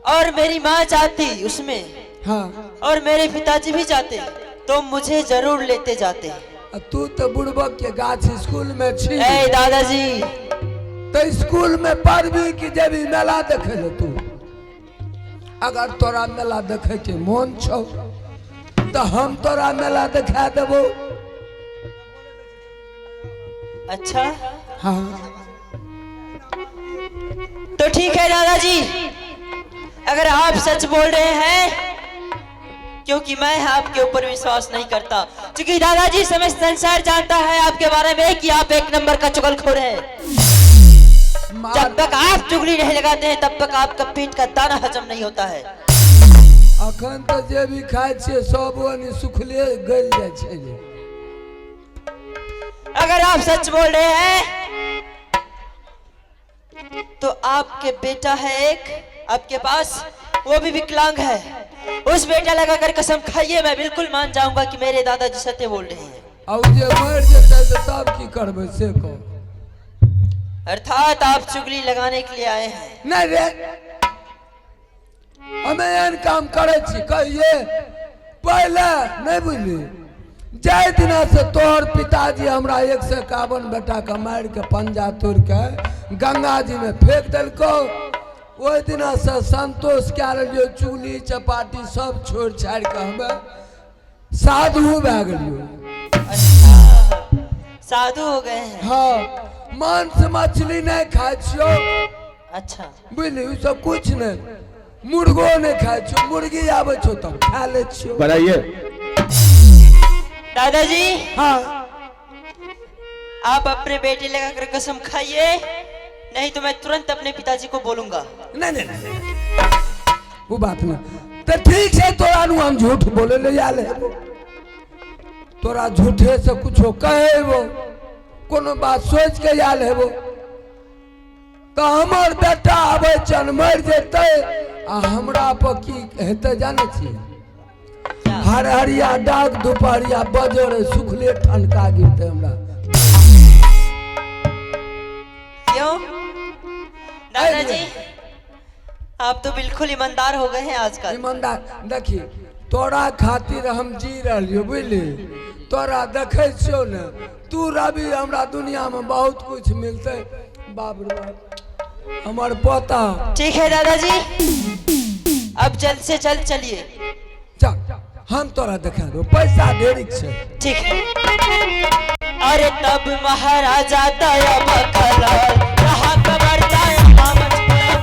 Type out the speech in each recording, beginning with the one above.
और मेरी माँ चाहती उसमें, हाँ, और मेरे पिताजी भी चाहते तो मुझे जरूर लेते जाते। तू तो बुड़बक के गाछ स्कूल में छी। ए दादाजी, तो स्कूल में पढ़बी कि जेबी मेला देखे ले तू? अगर तोरा मेला देखे के मन छो तो हम तोरा मेला दिखा देबो। अच्छा हाँ तो ठीक है दादाजी, अगर आप सच बोल रहे हैं, क्योंकि मैं आपके ऊपर विश्वास नहीं करता, क्योंकि दादाजी समस्त संसार जानता है आपके बारे में कि आप एक नंबर का चुगलखोर है। जब तक आप चुगली नहीं लगाते हैं तब तक आपका पेट का दाना हजम नहीं होता है। अखन तो जे भी खाए छे सब ओनी सुखले गल जाय छे। अगर आप सच बोल रहे हैं तो आपके बेटा है एक आपके पास, वो भी विकलांग है। उस बेटा लगाकर कसम खाइए, मैं बिल्कुल मान जाऊंगा कि मेरे दादाजी सत्य बोल रहे हैं। अब जे मर जेते तो तब की करबे से को? अर्थात आप चुगली लगाने के लिए आए हैं? नहीं रे, हमें एहन काम करे छी कहिए पहले नहीं बुझली। जय दिना से तोहर पिताजी हमरा 151 बेटा के मार के पंजा तोड़ के गंगा जी में फेंक दिलको, ओहि दिना से संतोष कए रहियो, चुगली चपाटी सब छोड़ छाड़ के हमें साधु भए गेलियो। अच्छा, साधु हो गए हैं? हाँ, मांस मछली नहीं खाए छियो। अच्छा बुझली, सब कुछ नहीं, मुर्गो नहीं खाए छियो, मुर्गी आवे छो तब खा ले छियो। बताइए दादाजी। हाँ, आप अपने बेटे लगाकर कसम खाइए, नहीं तो मैं तुरंत अपने पिताजी को बोलूंगा। नहीं नहीं नहीं, वो बात ना तो ठीक है, तोरा नु हम झूठ बोले ले जाले, तोरा झूठे से कुछो कहे वो, कोनो बात सोच के जाल है वो, तो हमर बेटा आवे चन मर जेते आ हमरा पर की हेते जाने छी? हर हरिया डाक दोपहरिया बजर सुखले ठनका गिरते हमरा। क्यों दादाजी, आप तो बिल्कुल ईमानदार हो गए हैं आजकल। ईमानदार देखी, तोरा खातिर हम जी रहियो बुझली, तोरा देखे छियो न, तू रवि हमरा दुनिया में बहुत कुछ मिलते। बाप रे बाप, हमार पोता। ठीक है दादाजी, अब जल्द से जल्द चलिए। चल हम तोरा देखा दो, पैसा ढेरिक छे। ठीक है। अरे तब महाराजा दया बखला रहा कबर जाए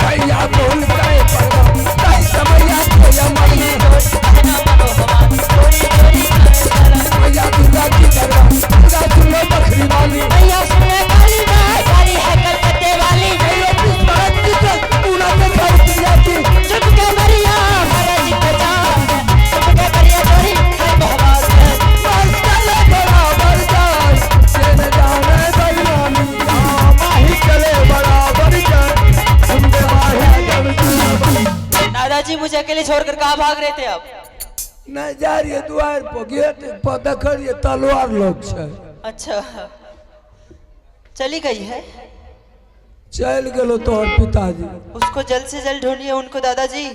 भैया बोल गए परवा ताई समैया भैया मनी भैया दुर्गा की दरबार दुर्गा सुनो बकरी वाली भैया सुने काली मां सारी है कलकत्ते वाली भैया किस बात की तो पूरा देखा दिया तू चुप के मरिया महाराज जी बचा, चुप के मरिया चोरी है बहवास बस चले बराबर जाए चले जाने बैलानी माही चले बराबर जाए हमसे माही जब दादाजी मुझे अकेले छोड़कर कहाँ भाग रहे थे आप? नहीं जा रही है द्वार पर, गेट पर देख रही है तलवार लोग छे। अच्छा चली गई है? चल गेलो तोहर पिताजी। उसको जल्द से जल्द ढूंढिए उनको दादाजी,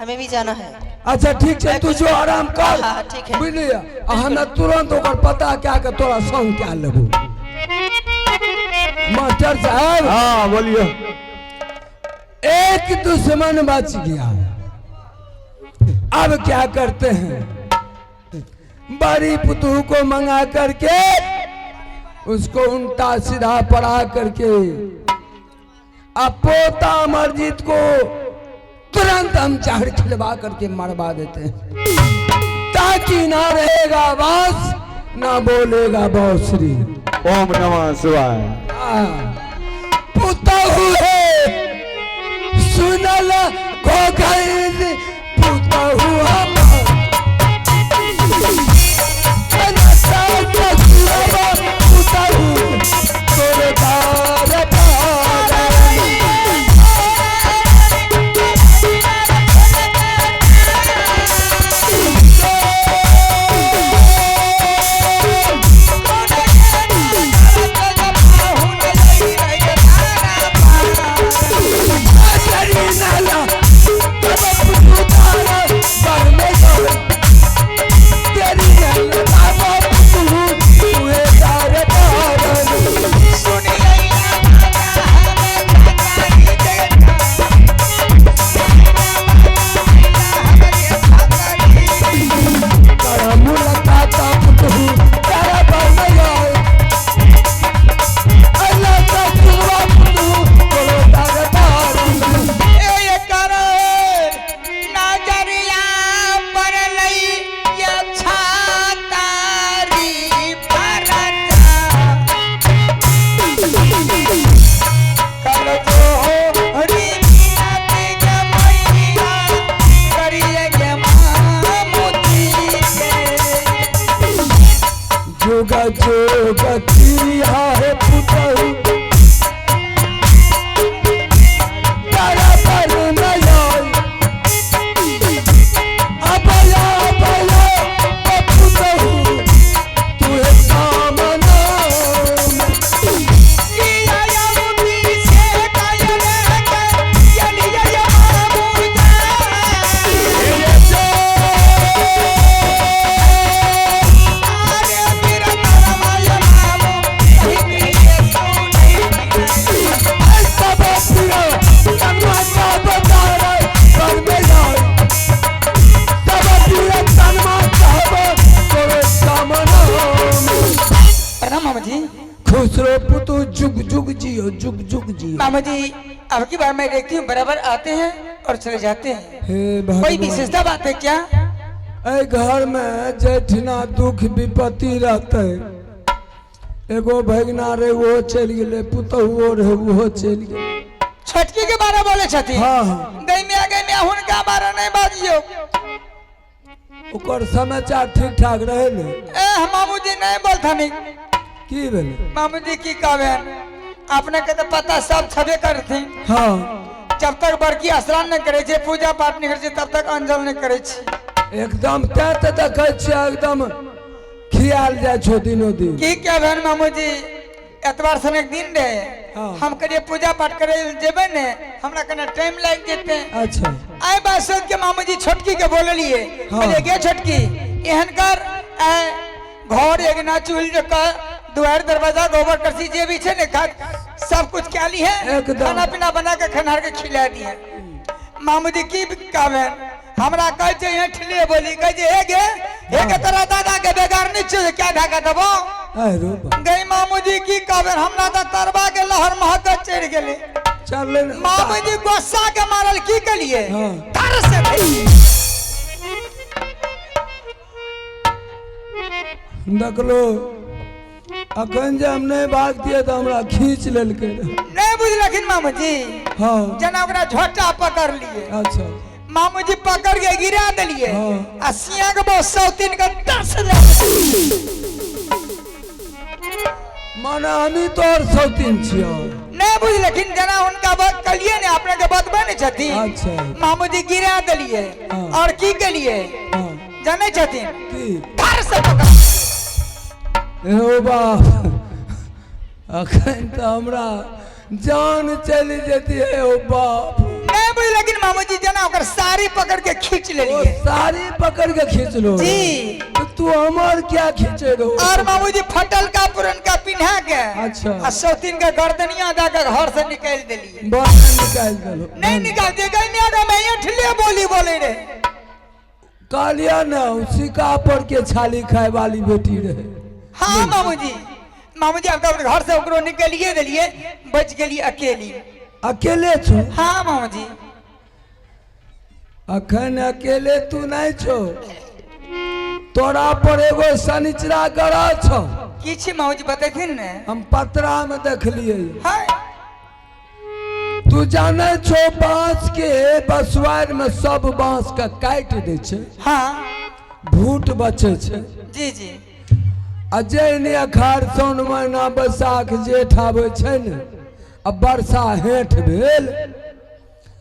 हमें भी जाना है। अच्छा ठीक है, तू जो आराम कर। हाँ, ठीक है। बुझलिए, हमें तुरंत ओकर पता क्या के तोरा संग क्या लेबू। मास्टर साहब। हाँ बोलिए। एक दुश्मन बच गया, अब क्या करते हैं? बड़ी पुतू को मंगा करके उसको उल्टा सीधा पढ़ा करके अब पोता अमरजीत को तुरंत हम चार खिलवा करके मरवा देते हैं, ताकि ना रहेगा बांस ना बोलेगा बांसुरी। ओम नमः शिवाय। पुता हुए सुनल घोघर पुता हुआ जो बतिया है पुतहु तारा पर नया अबया पुतहु तू सामना मामा जी। खुश रहो पुतु, जुग जुग जियो, जुग जुग जियो। मामा जी अब की बार मैं देखती हूँ बराबर आते हैं और चले जाते हैं। हे कोई भगवान, विशेषता बात है क्या? ऐ घर में जठना दुख विपत्ति रहते, एगो भगना रे वो चल गए, पुतहुओ रे वो चल गए। छटकी के बारे बोले छथी। हाँ हाँ, गई में हुनका बारे नहीं बाजियो। ओकर समाचार ठीक ठाक रहे ने? ए मामू जी नहीं बोलता नहीं। की भेले? मामू जी की कहबे अपने के तो पता सब छबे करथी। हाँ, जब तक बड़की स्नान नहीं करे छे, पूजा पाठ नहीं करे छे, तब तक अंजल नहीं करे छे। एकदम ते तो देखे छियै, एकदम खियाल जाए छो दिनों दिन। की कहबे मामू जी, एतवार सन एक दिन रहे, हाँ। हम करिए पूजा पाठ करे जेबे ने, हमरा कने टाइम लग जेते। अच्छा, आई बात सोच के मामू जी छोटकी के बोले लिए, हाँ। बोले गे छोटकी एहन कर घर एकना चूल्ह जका दुआर दरवाजा गोबर करसी जे भी छे ने खा सब कुछ क्या ली है, एकदम। खाना पीना बना के खनहर के खिला दिए। मामू जी की कहबे हमरा कह जे यहाँ ठिले बोली कह जे हे के तोरा दादा के बेगार नहीं छे क्या ढाका देबो। ऐ रूपा गई मामू जी की कहबे हमरा त तरबा के लहर महक चढ़ गेले। चल ले मामू जी गुस्सा के मारल की के लिए हाँ। तर से भाई देख लो, अखन जे हम नहीं भाग दिए तो हमरा खींच लेलकै रहे। नहीं बुझलखिन मामू जी, हाँ, जना ओकरा झोटा पकड़ लिए, अच्छा, मामू जी पकड़ के गिरा दिलिए। हाँ। आ सिया के बहुत सौतीन के दस माने हमी तोर सौतीन छियो। नहीं बुझलखिन, जना उनका बात कलिए ने अपने के बतबे नहीं छथिन। अच्छा, मामू जी गिरा दिलिए हाँ। और की कलिए हाँ, जाने छथिन, की धर से पकड़। हो बाप, अखन तो हमरा जान चली जेती है ओ बाप। नहीं बुझलखिन मामू जी, जना ओकर साड़ी पकड़ के खींच ओ लेलिए साड़ी पकड़ के खींच लो जी। तो तू हमार क्या खींचे रो? और मामू जी फटल का पुरन का पिन्हा के अच्छा। आ सौतीन के गर्दनिया दा के घर से निकाल दिलिए। बस निकाल दलो। नहीं निकालते गई नहीं आगे मैं ये ठिले बोली बोले रे। कालिया ना सिका पर के छाली खाए वाली बेटी रहे। हाँ मामू जी, मामू जी आपका घर से ओकरो निकालिए दिलिए, बच गेली अकेली। अकेले छो? हाँ मामू जी। अखन अकेले तू नहीं छो, तोरा पर एगो शनिचरा गड़ा छो। किछ मामू जी बतेथिन ने। हम पतरा में देखलिए। हाय तू जाने छो, बांस के बसवार में सब बांस का काट दे छे, हाँ भूट बचे छे। जी जी। अजय ने अखाड़ साउन महीना बैसाख जेठ आवे छे ने, अब वर्षा हेठ भेल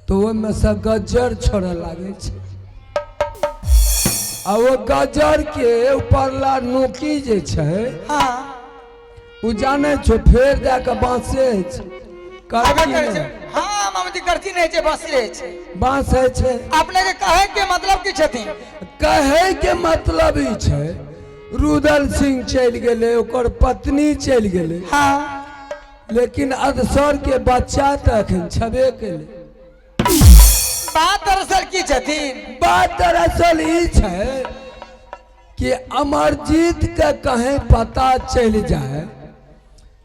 तो ओमे से गज्जर छोड़े लागे छे। आ वो गज्जर के ऊपरला नोकी जे छे, हाँ उ जाने छो फेर दे के बांसे छे, अबे करती करे छे। ने हाँ मामू जी करती नहीं छे, बस ले छे। बांसे छे। आपने के कहे के मतलब की छथिन? कहे के मतलब ई छे, रुदल सिंह चल गेले, ओकर पत्नी चल गेले, हाँ लेकिन अदसर के बच्चा तो अखन छबे केले। बात दरअसल की छथिन? बात दरअसल ई छे कि अमरजीत के कहीं पता चल जाए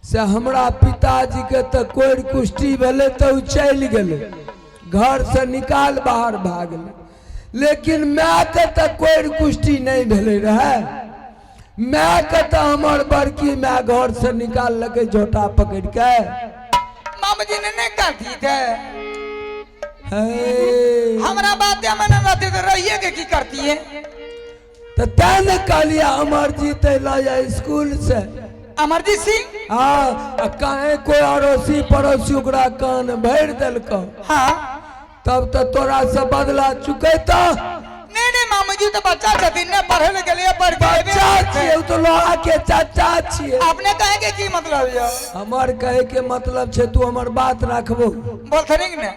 से हमरा पिताजी के तो कोई कुष्टी भेले तो चल गेले, घर से निकाल बाहर भागले, लेकिन मैं के तो कोई कुष्टी नहीं भेले रहे। मैं के तो हमर बड़की मैं घर से निकाल लगे झोटा पकड़ के। मामू जी ने नहीं कहती थे हे, हमरा बात मन रहते तो रहिए के की करती है? तो तैने कहलिया अमरजीत लाया स्कूल से। अमरजीत सिंह हाँ कहे कोई अड़ोसी पड़ोसी ओकरा कान भर दिलक। हाँ तब तो तोरा से बदला चुके तो नहीं मामू जी तो बच्चा छथिन ने पढ़े ले गेलिए पढ़ के बच्चा छिए तो लोहा के चाचा छिए। आपने कहे के की मतलब है? हमार कहे के मतलब छे तू हमर बात रखबो बोलथनिक ने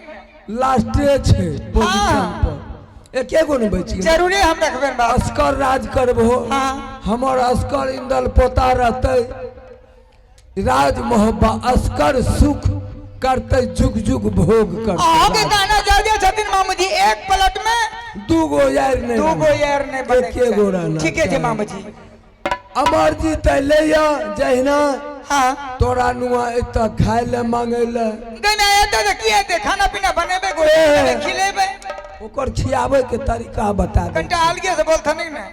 लास्टे छे पोजीशन पर एके गो नहीं बची जरूरी हम रखबे बात। अस्कर राज करबो। हाँ हमर अस्कर इंदल पोता रहते राज मोहब्बा अस्कर सुख करते जुग जुग भोग करते। आगे गाना जा दिया छथिन मामू जी एक पलट में दू गो यार नहीं बने के गो रहना। ठीक है जी मामू जी। अमरजीत ले जहिना हाँ तोरा नुआ इत खाए ले मांगे ले गना एते तो किए थे खाना पीना बनेबे गो खिलेबे ओकर खियाबे के तरीका बता दे। कंटा अलगे से बोलथनिक ने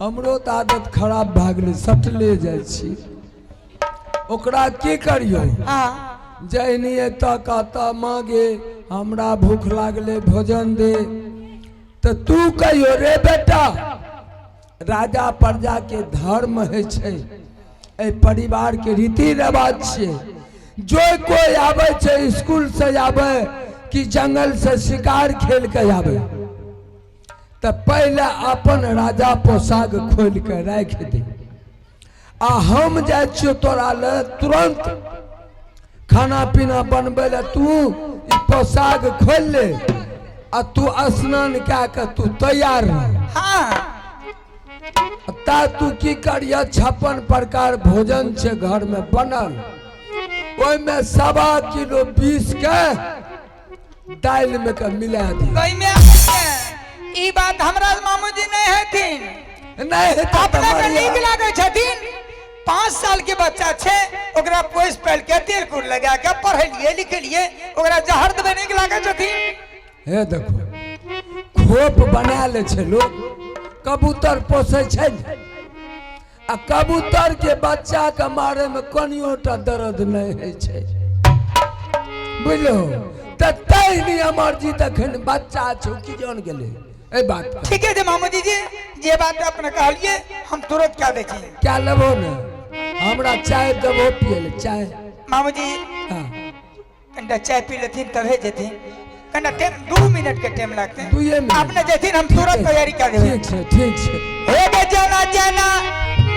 हमरो तो आदत खराब भ गेलै सटले जाइ छी ओकरा की करियो। हाँ जहनी तक मांगे हमरा भूख लागले भोजन दे तो तू कहियो रे बेटा राजा प्रजा के धर्म है छे ए परिवार के रीति रिवाज छे। जो कोई आवे छे स्कूल से आवे कि जंगल से शिकार खेल के आवे तो पहले अपन राजा पोशाक खोल के रख दे। आ हम जाए छियो तोरा ले तुरंत खाना पीना बनबे ले तू पोशाक खोल ले आ तू स्नान क्या के तू तैयार रह। हाँ ता तू की करिया 56 प्रकार भोजन छे घर में बनल ओय में 1.25 किलो बीस के दाल में के मिला दी। कई में ई बात हमरा मामू जी नहीं हथिन नहीं हेता अपना के नीक लागे छथिन। 5 साल के बच्चा छे ओकरा पोस पहल के तेल कुर लगा के पढ़लिए लिखलिए ओकरा जहर देबे नीक लागे छथिन। हे देखो खोप बना ले छे लोग कबूतर पोसे छे आ कबूतर के बच्चा के मारे में कनियोटा दर्द नहीं है छे बुझलो त तैनी अमरजीत अखन बच्चा छौ की जान गेले ए बात ठीक है मामू जी जे बात अपने कहलिए हम तुरंत क्या देखी क्या लेबो न हमरा चाय देबो पिए ले चाय। मामू जी हां कंडा चाय पी लेथिन तबे जेथिन कंडा 2 मिनट के टाइम लगते हैं। 2 मिनट आपने जेथिन हम तुरंत तैयारी कर देबे। ठीक छे हे गे जना जना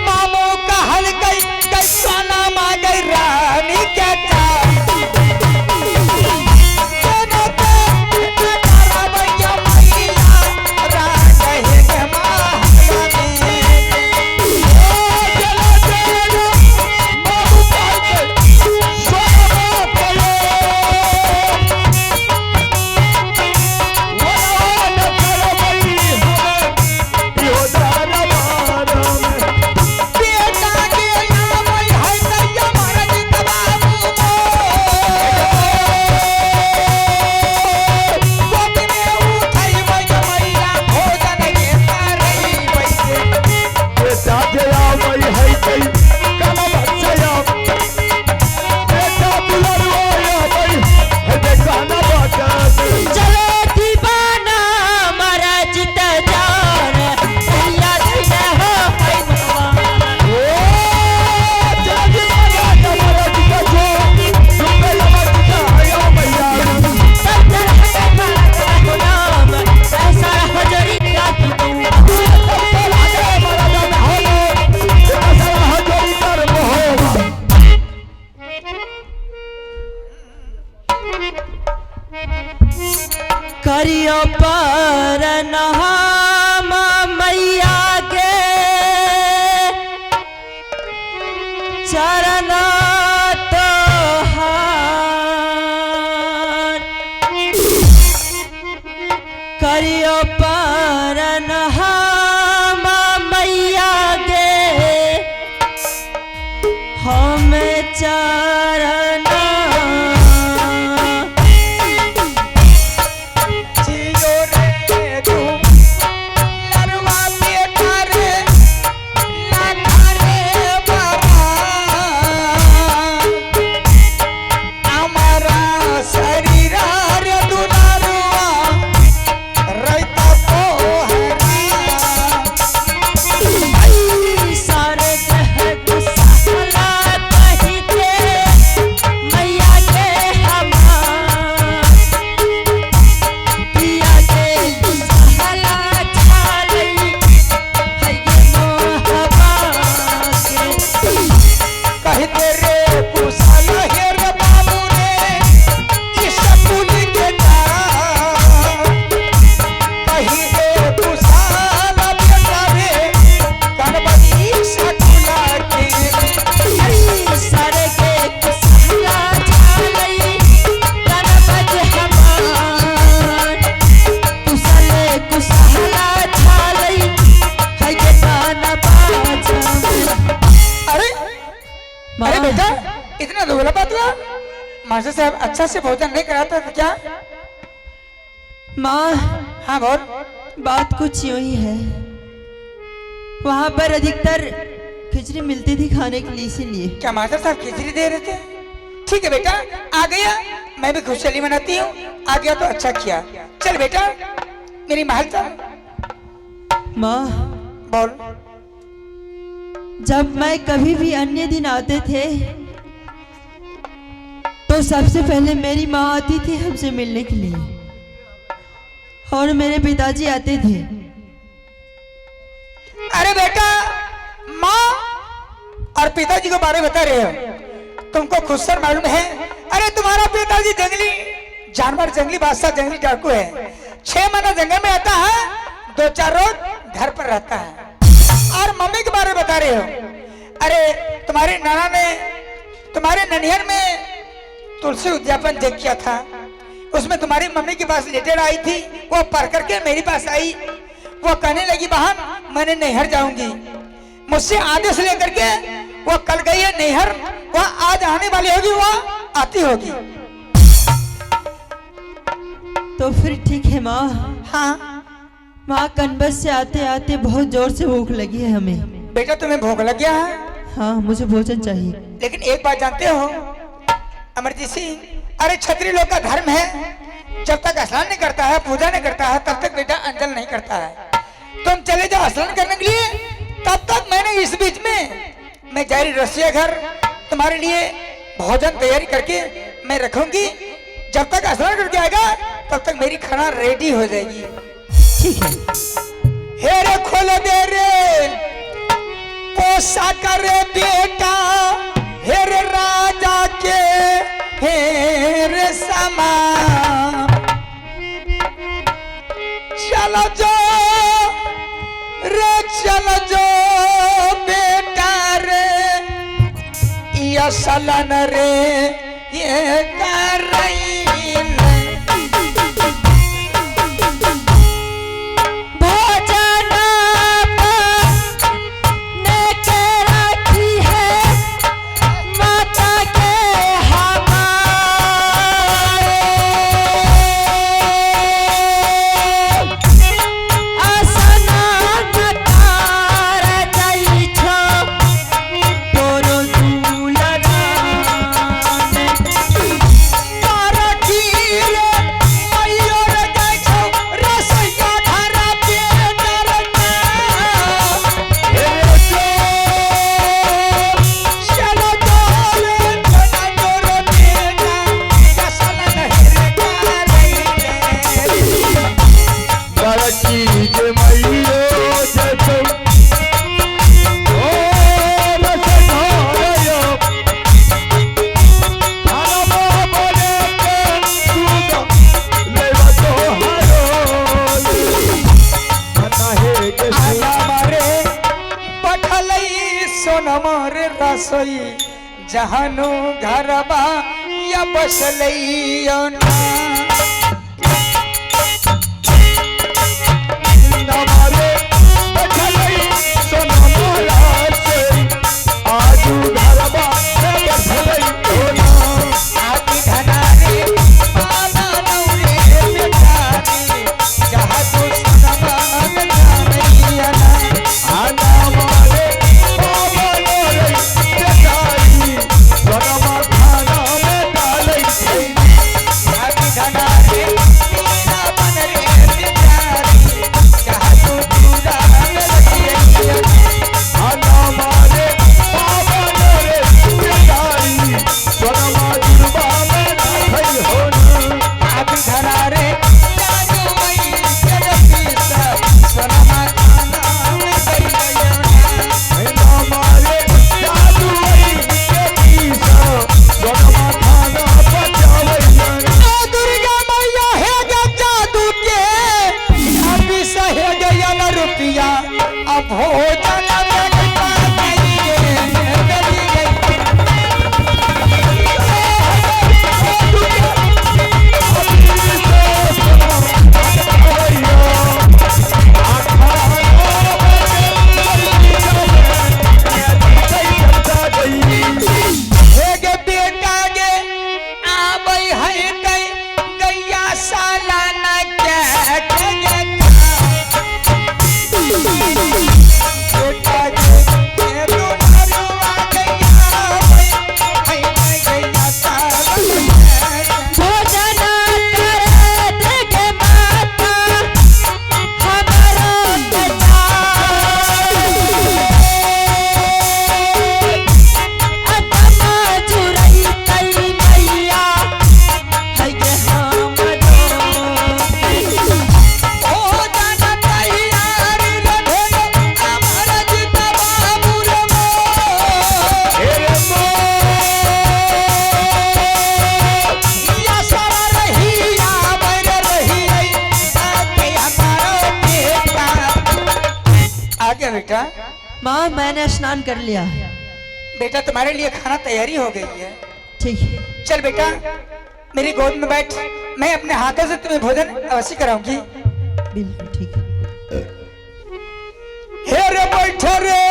मामू कहल गई कैसाना मा गई रानी के करियो पर नहाम मैया के चरण तोहार करियो पर नहाम मैया के हम चरण शरीर अरे बेटा इतना दुबला पतला मास्टर साहब अच्छा से भोजन नहीं कराता था क्या? माँ, हाँ बोल। बात कुछ यूं ही है। वहां पर अधिकतर खिचड़ी मिलती थी खाने के लिए, इसीलिए। क्या मास्टर साहब खिचड़ी दे रहे थे? ठीक है बेटा, आ गया, मैं भी खुशहाली मनाती हूँ। आ गया तो अच्छा किया। चल बेटा मेरी महल चल। माँ, बोल। जब मैं कभी भी अन्य दिन आते थे तो सबसे पहले मेरी माँ आती थी हमसे मिलने के लिए, और मेरे पिताजी आते थे। अरे बेटा माँ और पिताजी को बारे बता रहे हो, तुमको खुद सर मालूम है? अरे तुम्हारा पिताजी जंगली जानवर, जंगली बादशाह, जंगली डाकू है। 6 महीना जंगल में आता है, 2-4 रोज घर पर रहता है। और मम्मी के बारे में बता रहे हो? अरे तुम्हारे नाना ने तुम्हारे ननिहर में तुलसी उद्यापन देख किया था, उसमें तुम्हारी मम्मी के पास लेटर आई थी, वो पढ़ करके मेरे पास आई। वो कहने लगी बहन मैंने नैहर जाऊंगी। मुझसे आदेश लेकर के वो कल गई है नैहर, वह आज आने वाली होगी, वह आती होगी। तो फिर ठीक है माँ। हाँ माँ, कनबस से आते आते बहुत जोर से भूख लगी है हमें। बेटा तुम्हें भूख लग गया है? हाँ, मुझे भोजन चाहिए। लेकिन एक बात जानते हो अमरजीत सिंह, अरे क्षत्रिय लोग का धर्म है, जब तक स्नान नहीं करता है, पूजा नहीं करता है, तब तक बेटा अंजल नहीं करता है। तुम चले जाओ स्नान करने के लिए, तब तक मैंने इस बीच में मैं जारी रसोई घर तुम्हारे लिए भोजन तैयारी करके मैं रखूंगी। जब तक स्नान करके आएगा तब तक मेरी खाना रेडी हो जाएगी। ठीक है। हेरे खोल दे रे पोसा करे बेटा, हेरे राजा के हेरे समा। चलो जो रे चलो जो बेटा रे, ये सलन रे ये कर रही जहानो घरबा या बसलैया ना। अच्छा बेटा, माँ मैंने स्नान कर लिया। बेटा तुम्हारे लिए खाना तैयारी हो गई है। ठीक है। चल बेटा मेरी गोद में बैठ, मैं अपने हाथों से तुम्हें भोजन अवश्य कराऊंगी। बिल्कुल ठीक है। हे रे बैठ रे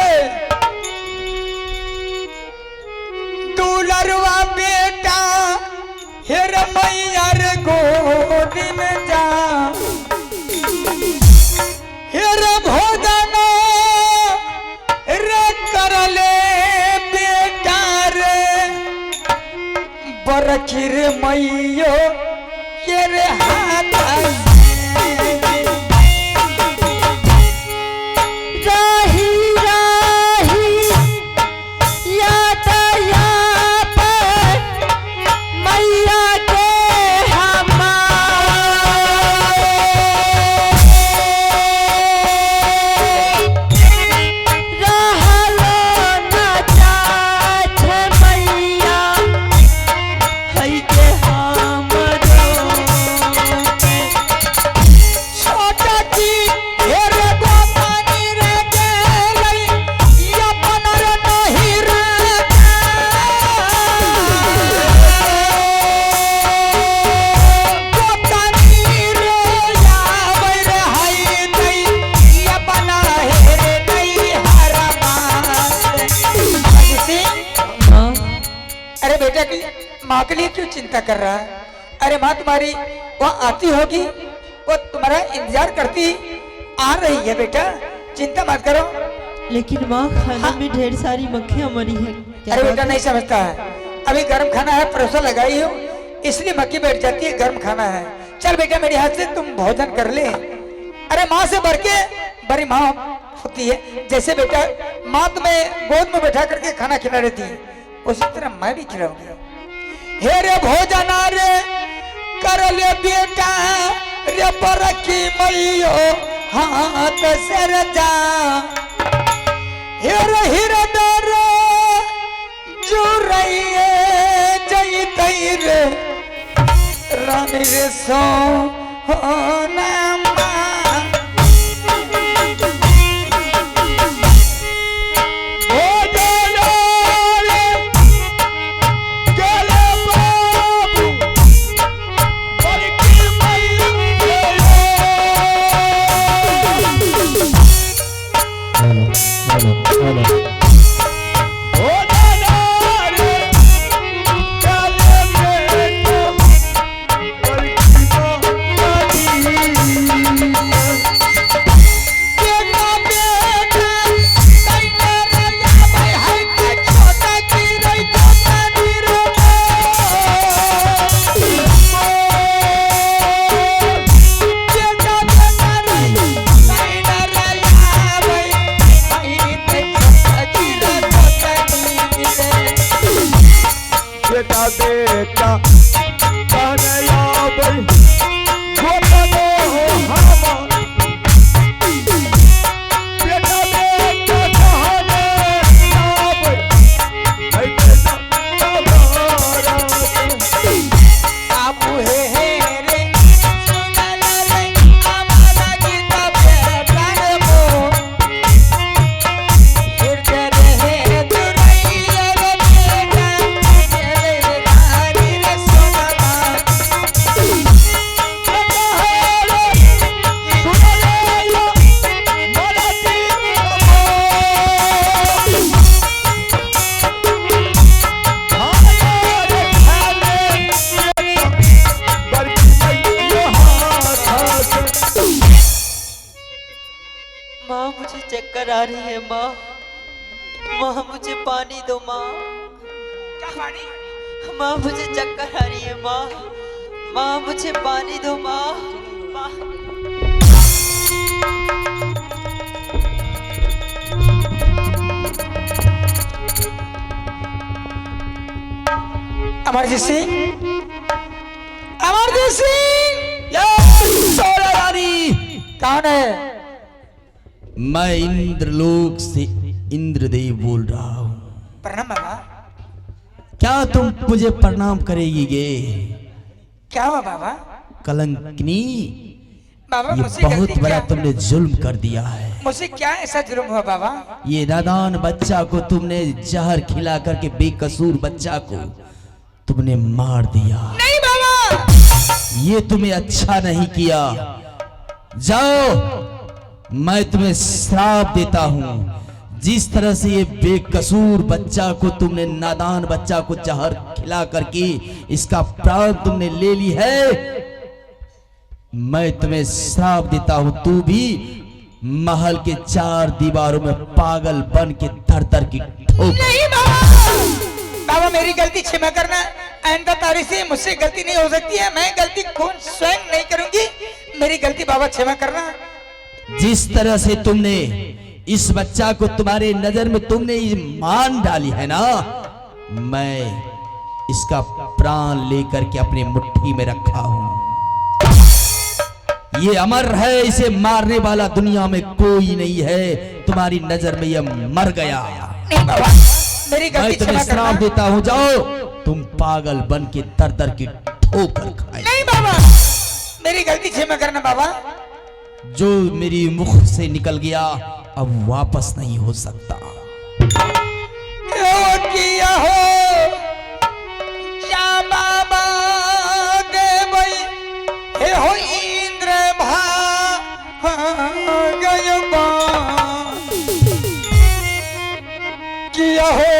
दुलरवा बेटा, हे रे मैया रे गोदी में जा, हे रे भोजन रे कर ले बेटा रे, बरखी रे मैयो ये रे हाथ राही राही यातायात मैया के रहलो न जात मैया है के छोटा की हे रे गोपानी रे गेलई, ये अपन रे नहीं रे गोपानी रे आवे रे हई नहीं, ये बना हे रे नहीं हरमास। माँ अरे बेटा की माँ के लिए क्यों चिंता कर रहा है? अरे माँ तुम्हारी वहाँ आती होगी, वो तुम्हारा इंतजार करती आ रही है बेटा, चिंता मत करो। लेकिन माँ खाने में ढेर सारी मक्खियाँ मरी है। अरे बेटा नहीं समझता है, अभी गर्म खाना है, परोसा लगाई हो इसलिए मक्खी बैठ जाती है, गर्म खाना है। चल बेटा मेरे हाथ से तुम भोजन कर ले। अरे माँ से बढ़ के बड़ी माँ होती है, जैसे बेटा माँ तुम्हें गोद में बैठा करके खाना खिला देती है, उसी तरह मैं भी खिलाऊंगी। हे रे भोजन रे कर ले बेटा रे, बरखी मैयो हाथ से रे जा, हे रे हृदय रे जुरइए जइतई रे, रानी रे सोना माँ। भोजन रे गेले बाबू, बरखी मैया बेटा बेटा कन्हैया भाई गोपनो हम बेटा बेटा कहने भाई है बेटा हमारा आपू हे रे सुनल रे हमारा गीत बेटा रे मो, हृदय रे दुरैया रे बेटा रे रानी रे सोना माँ मुझे चक्कर आ रही है। माँ माँ मुझे पानी दो। माँ क्या पानी? माँ मुझे चक्कर आ रही है। माँ माँ मुझे पानी दो। माँ माँ अमरजीत सिंह, अमरजीत सिंह, सोना रानी, कौन है? मैं इंद्रलोक से इंद्रदेव बोल रहा हूँ। प्रणाम बाबा। क्या तुम मुझे प्रणाम करेगी गे? क्या हुआ बाबा? कलंकिनी, बाबा ये मुझसे बहुत गलती बड़ा क्या तुमने जुल्म कर दिया है। मुझसे क्या ऐसा जुर्म हुआ बाबा? ये नादान बच्चा को तुमने जहर खिला करके बेकसूर बच्चा को तुमने मार दिया। नहीं बाबा, ये तुम्हें अच्छा नहीं किया। जाओ, मैं तुम्हें श्राप देता हूं। जिस तरह से ये बेकसूर बच्चा को तुमने, नादान बच्चा को जहर खिला करके इसका प्राण तुमने ले ली है, मैं तुम्हें श्राप देता हूं। तू भी महल के 4 दीवारों में पागल बन के थर-थर की ठोक। नहीं बाबा, बाबा मेरी गलती क्षमा करना। आइंदा तारीख से मुझसे गलती नहीं हो सकती है। मैं गलती खुद स्वयं नहीं करूंगी। मेरी गलती बाबा क्षमा करना। जिस तरह से तुमने इस बच्चा को, तुम्हारे नजर में तुमने ये मान डाली है ना, मैं इसका प्राण लेकर के अपनी मुट्ठी में रखा हूं। ये अमर है, इसे मारने वाला दुनिया में कोई नहीं है। तुम्हारी नजर में ये मर गया। नहीं बाबा, मेरी मैं गलती तुम्हें क्षमा श्राप करना। देता हूं, जाओ तुम पागल बन के दर-दर की ठोकर खाए। नहीं बाबा, मेरी गलती क्षमा करना बाबा। जो मेरी मुख से निकल गया अब वापस नहीं हो सकता। किया हो जा बाबा देवई, हे हो इंद्र भागयबा। किया हो